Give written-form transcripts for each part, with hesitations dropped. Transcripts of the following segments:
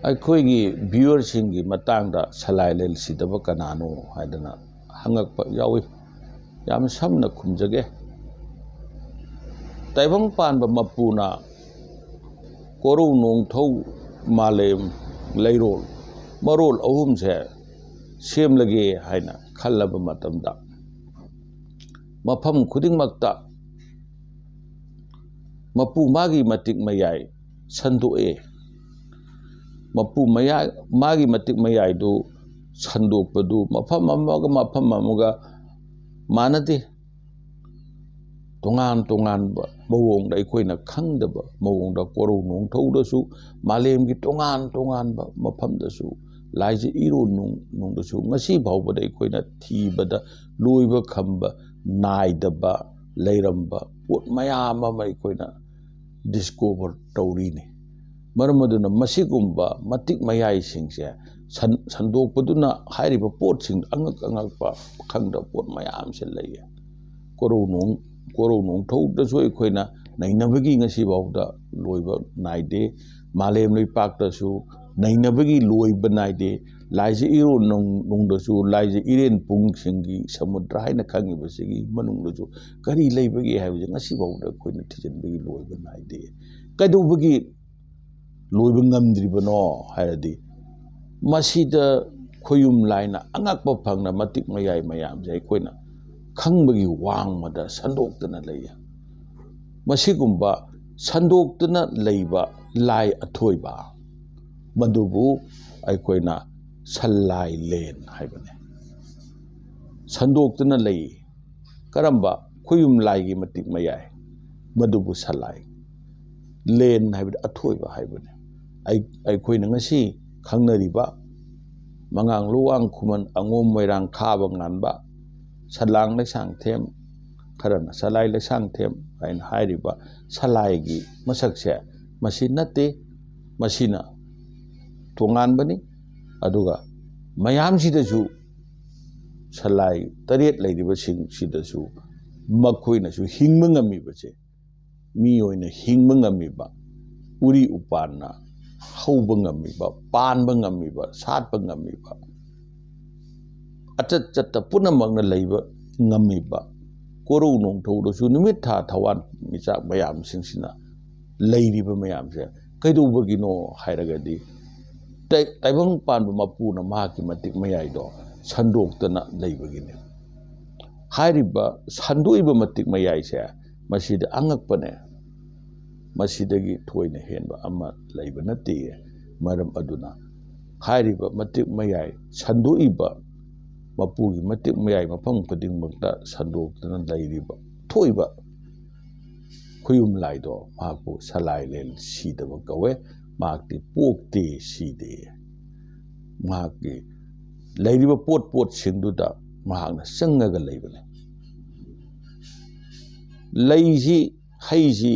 ꯑꯩꯈꯣꯏꯒꯤ ꯚ꯭ꯌꯨꯋꯔꯁꯤꯡꯒꯤ ꯃꯇꯥꯡꯗ ꯁꯂꯥꯏꯂꯦꯟ ꯁꯤꯗꯕ ꯀꯅꯥꯅꯣ ꯍꯥꯏꯗꯅ ꯍꯪꯉꯛꯄ ꯌꯥꯎꯏ ꯌꯥꯝ ꯁꯝꯅ ꯈꯨꯝꯖꯒꯦ ꯇꯥꯏꯕꯪꯄꯥꯟꯕ ꯃꯄꯨꯅ ꯀꯣꯔꯧ ꯅꯣꯡꯊꯧ ꯃꯥꯂꯦꯝ ꯂꯩꯔꯣꯜ ꯃꯔꯣꯜ ꯑꯍꯨꯝꯁꯦ ꯁꯦꯝꯂꯒꯦ ꯍꯥꯏꯅ ꯈꯜꯂꯕ ꯃꯇꯝꯗ ꯃꯐꯝ ꯈꯨꯗꯤꯡꯃꯛꯇ ꯃꯄꯨ ꯃꯥꯒꯤ ꯃꯇꯤꯛ ꯃꯌꯥꯏ ꯁꯟꯗꯣꯛꯑꯦ ꯃꯄꯨ ꯃꯥꯒꯤ ꯃꯇꯤꯛ ꯃꯌꯥꯏꯗꯨ ꯁꯟꯗꯣꯛꯄꯗꯨ ꯃꯐꯝ ꯑꯃꯒ ꯃꯥꯟꯅꯗꯦ ꯇꯣꯉꯥꯟ ꯇꯣꯉꯥꯟꯕ ꯃꯑꯣꯡꯗ ꯑꯩꯈꯣꯏꯅ ꯈꯪꯗꯕ ꯃꯑꯣꯡꯗ ꯀꯣꯔꯧ ꯅꯣꯡꯊꯧꯗꯁꯨ ꯃꯥꯂꯦꯝꯒꯤ ꯇꯣꯉꯥꯟ ꯇꯣꯉꯥꯟꯕ ꯃꯐꯝꯗꯁꯨ ꯂꯥꯏꯖ ꯏꯔꯣꯟ ꯅꯨꯡꯗꯁꯨ ꯉꯁꯤ ꯐꯥꯎꯕꯗ ꯑꯩꯈꯣꯏꯅ ꯊꯤꯕꯗ ꯂꯣꯏꯕ ꯈꯝꯕ ꯅꯥꯏꯗꯕ ꯂꯩꯔꯝꯕ ꯄꯣꯠ ꯃꯌꯥꯝ ꯑꯃ ꯑꯩꯈꯣꯏꯅ ꯗꯤꯁꯀꯣꯚꯔ ꯇꯧꯔꯤꯅꯤ ꯃꯔꯝ ꯑꯗꯨꯅ ꯃꯁꯤꯒꯨꯝꯕ ꯃꯇꯤꯛ ꯃꯌꯥꯏꯁꯤꯡꯁꯦ ꯁꯟꯗꯣꯛꯄꯗꯨꯅ ꯍꯥꯏꯔꯤꯕ ꯄꯣꯠꯁꯤꯡ ꯑꯉꯛꯄ ꯈꯪꯗꯕ ꯄꯣꯠ ꯃꯌꯥꯝꯁꯦ ꯂꯩꯌꯦ ꯀꯣꯔꯧ ꯅꯣꯡꯊꯧꯗꯁꯨ ꯑꯩꯈꯣꯏꯅ ꯅꯩꯅꯕꯒꯤ ꯉꯁꯤꯐꯥꯎꯗ ꯂꯣꯏꯕ ꯅꯥꯏꯗꯦ ꯃꯥꯂꯦꯝ ꯂꯩꯄꯥꯛꯇꯁꯨ ꯅꯩꯅꯕꯒꯤ ꯂꯣꯏꯕ ꯅꯥꯏꯗꯦ ꯂꯥꯏꯖ ꯏꯔꯣꯟ ꯅꯨꯡꯗꯁꯨ ꯂꯥꯏꯖ ꯏꯔꯦꯟ ꯄꯨꯡꯁꯤꯡꯒꯤ ꯁꯃꯨꯗ꯭ꯔ ꯍꯥꯏꯅ ꯈꯪꯉꯤꯕꯁꯤꯒꯤ ꯃꯅꯨꯡꯗꯁꯨ ꯀꯔꯤ ꯂꯩꯕꯒꯦ ꯍꯥꯏꯕꯁꯦ ꯉꯁꯤꯐꯥꯎꯗ ꯑꯩꯈꯣꯏꯅ ꯊꯤꯖꯤꯟꯕꯒꯤ ꯂꯣꯏꯕ ꯅꯥꯏꯗꯦ ꯀꯩꯗꯧꯕꯒꯤ ꯂꯣꯏꯕ ꯉꯝꯗ꯭ꯔꯤꯕꯅꯣ ꯍꯥꯏꯔꯗꯤ ꯃꯁꯤꯗ ꯈꯣꯏꯌꯨꯝ ꯂꯥꯏꯅ ꯑꯉꯛꯄ ꯐꯪꯅ ꯃꯇꯤꯛ ꯃꯌꯥꯏ ꯃꯌꯥꯝꯁꯦ ꯑꯩꯈꯣꯏꯅ ꯈꯪꯕꯒꯤ ꯋꯥꯡꯃꯗ ꯁꯟꯗꯣꯛꯇꯅ ꯂꯩꯌꯦ ꯃꯁꯤꯒꯨꯝꯕ ꯁꯟꯗꯣꯛꯇꯨꯅ ꯂꯩꯕ ꯂꯥꯏ ꯑꯊꯣꯏꯕ ꯃꯗꯨꯕꯨ ꯑꯩꯈꯣꯏꯅ ꯁꯂꯥꯏꯂꯦꯟ ꯍꯥꯏꯕꯅꯤ ꯁꯟꯗꯣꯛꯇꯨꯅ ꯂꯩ ꯀꯔꯝꯕ ꯈꯣꯏꯌꯨꯝ ꯂꯥꯏꯒꯤ ꯃꯇꯤꯛ ꯃꯌꯥꯏ ꯃꯗꯨꯕꯨ ꯁꯂꯥꯏ ꯂꯦꯟ ꯍꯥꯏꯕꯗꯤ ꯑꯊꯣꯏꯕ ꯍꯥꯏꯕꯅꯤ ꯑꯩꯈꯣꯏꯅ ꯉꯁꯤ ꯈꯪꯅꯔꯤꯕ ꯃꯉꯥꯡ ꯂꯨꯋꯥꯡ ꯈꯨꯃꯟ ꯑꯉꯣꯝ ꯃꯣꯏꯔꯥꯡ ꯈꯥꯕ ꯉꯥꯟꯕ ꯁꯂꯥꯡ ꯂꯩꯁꯥꯡꯊꯦꯝ ꯈꯔꯅ ꯁꯂꯥꯏ ꯂꯩꯁꯥꯡꯊꯦꯝ ꯍꯥꯏꯅ ꯍꯥꯏꯔꯤꯕ ꯁꯂꯥꯏꯒꯤ ꯃꯁꯛꯁꯦ ꯃꯁꯤ ꯅꯠꯇꯦ ꯃꯁꯤꯅ ꯇꯣꯉꯥꯟꯕꯅꯤ ꯑꯗꯨꯒ ꯃꯌꯥꯝꯁꯤꯗꯁꯨ ꯁꯂꯥꯏ 7 ꯂꯩꯔꯤꯕꯁꯤꯡꯁꯤꯗꯁꯨ ꯃꯈꯣꯏꯅꯁꯨ ꯍꯤꯡꯕ ꯉꯝꯃꯤꯕꯁꯦ ꯃꯤ ꯑꯣꯏꯅ ꯍꯤꯡꯕ ꯉꯝꯃꯤꯕ ꯎꯔꯤ ꯎꯄꯥꯟꯅ ꯍꯧꯕ ꯉꯝꯃꯤꯕ ꯄꯥꯟꯕ ꯉꯝꯃꯤꯕ ꯁꯥꯠꯄ ꯉꯝꯃꯤꯕ ꯑꯆꯠ ꯆꯠꯇ ꯄꯨꯝꯅꯃꯛꯅ ꯂꯩꯕ ꯉꯝꯃꯤꯕ ꯀꯣꯔꯧ ꯅꯣꯡꯊꯧꯗꯁꯨ ꯅꯨꯃꯤꯠ ꯊꯥ ꯊꯋꯥꯟ ꯃꯤꯆꯥꯛ ꯃꯌꯥꯝꯁꯤꯡꯁꯤꯅ ꯂꯩꯔꯤꯕ ꯃꯌꯥꯝꯁꯦ ꯀꯩꯗꯧꯕꯒꯤꯅꯣ ꯍꯥꯏꯔꯒꯗꯤ ꯇꯥꯏꯕꯪ ꯄꯥꯟꯕ ꯃꯄꯨꯅ ꯃꯍꯥꯛꯀꯤ ꯃꯇꯤꯛ ꯃꯌꯥꯏꯗꯣ ꯁꯟꯗꯣꯛꯇꯅ ꯂꯩꯕꯒꯤꯅꯤ ꯍꯥꯏꯔꯤꯕ ꯁꯟꯗꯣꯛꯏꯕ ꯃꯇꯤꯛ ꯃꯌꯥꯏꯁꯦ ꯃꯁꯤꯗ ꯑꯉꯛꯄꯅꯦ ꯃꯁꯤꯗꯒꯤ ꯊꯣꯏꯅ ꯍꯦꯟꯕ ꯑꯃ ꯂꯩꯕ ꯅꯠꯇꯦ ꯃꯔꯝ ꯑꯗꯨꯅ ꯍꯥꯏꯔꯤꯕ ꯃꯇꯤꯛ ꯃꯌꯥꯏ ꯁꯟꯗꯣꯛꯏꯕ ꯃꯄꯨꯒꯤ ꯃꯇꯤꯛ ꯃꯌꯥꯏ ꯃꯐꯝ ꯈꯨꯗꯤꯡꯃꯛꯇ ꯁꯟꯗꯣꯛꯇꯨꯅ ꯂꯩꯔꯤꯕ ꯊꯣꯏꯕ ꯈꯨꯌꯨꯝ ꯂꯥꯏꯗꯣ ꯃꯍꯥꯛꯄꯨ ꯁꯂꯥꯏꯂꯦꯟ ꯁꯤꯗꯕ ꯀꯧꯋꯦ ꯃꯍꯥꯛꯇꯤ ꯄꯣꯛꯇꯦ ꯁꯤꯗꯦ ꯃꯍꯥꯛꯀꯤ ꯂꯩꯔꯤꯕ ꯄꯣꯠꯁꯤꯡꯗꯨꯗ ꯃꯍꯥꯛꯅ ꯆꯪꯉꯒ ꯂꯩꯕꯅꯤ ꯂꯩꯁꯤ ꯍꯩꯁꯤ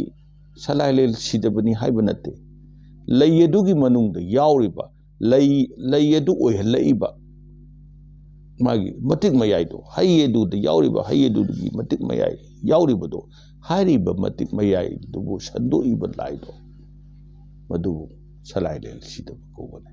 ꯁꯂꯥꯏꯂꯦꯟ ꯁꯤꯗꯕꯅꯤ ꯍꯥꯏꯕ ꯅꯠꯇꯦ ꯂꯩ ꯑꯗꯨꯒꯤ ꯃꯅꯨꯡꯗ ꯌꯥꯎꯔꯤꯕ ꯂꯩ ꯑꯗꯨ ꯑꯣꯏꯍꯜꯂꯛꯏꯕ ꯃꯥꯒꯤ ꯃꯇꯤꯛ ꯃꯌꯥꯏꯗꯣ ꯍꯩ ꯑꯗꯨꯗ ꯌꯥꯎꯔꯤꯕ ꯍꯩ ꯑꯗꯨꯒꯤ ꯃꯇꯤꯛ ꯃꯌꯥꯏ ꯌꯥꯎꯔꯤꯕꯗꯣ ꯍꯥꯏꯔꯤꯕ ꯃꯇꯤꯛ ꯃꯌꯥꯏꯗꯨꯕꯨ ꯁꯟꯗꯣꯛꯏꯕ ꯂꯥꯏꯗꯣ ꯃꯗꯨꯕꯨ ꯁꯂꯥꯏꯂꯦꯟ ꯁꯤꯗꯕ ꯀꯧꯕꯅꯤ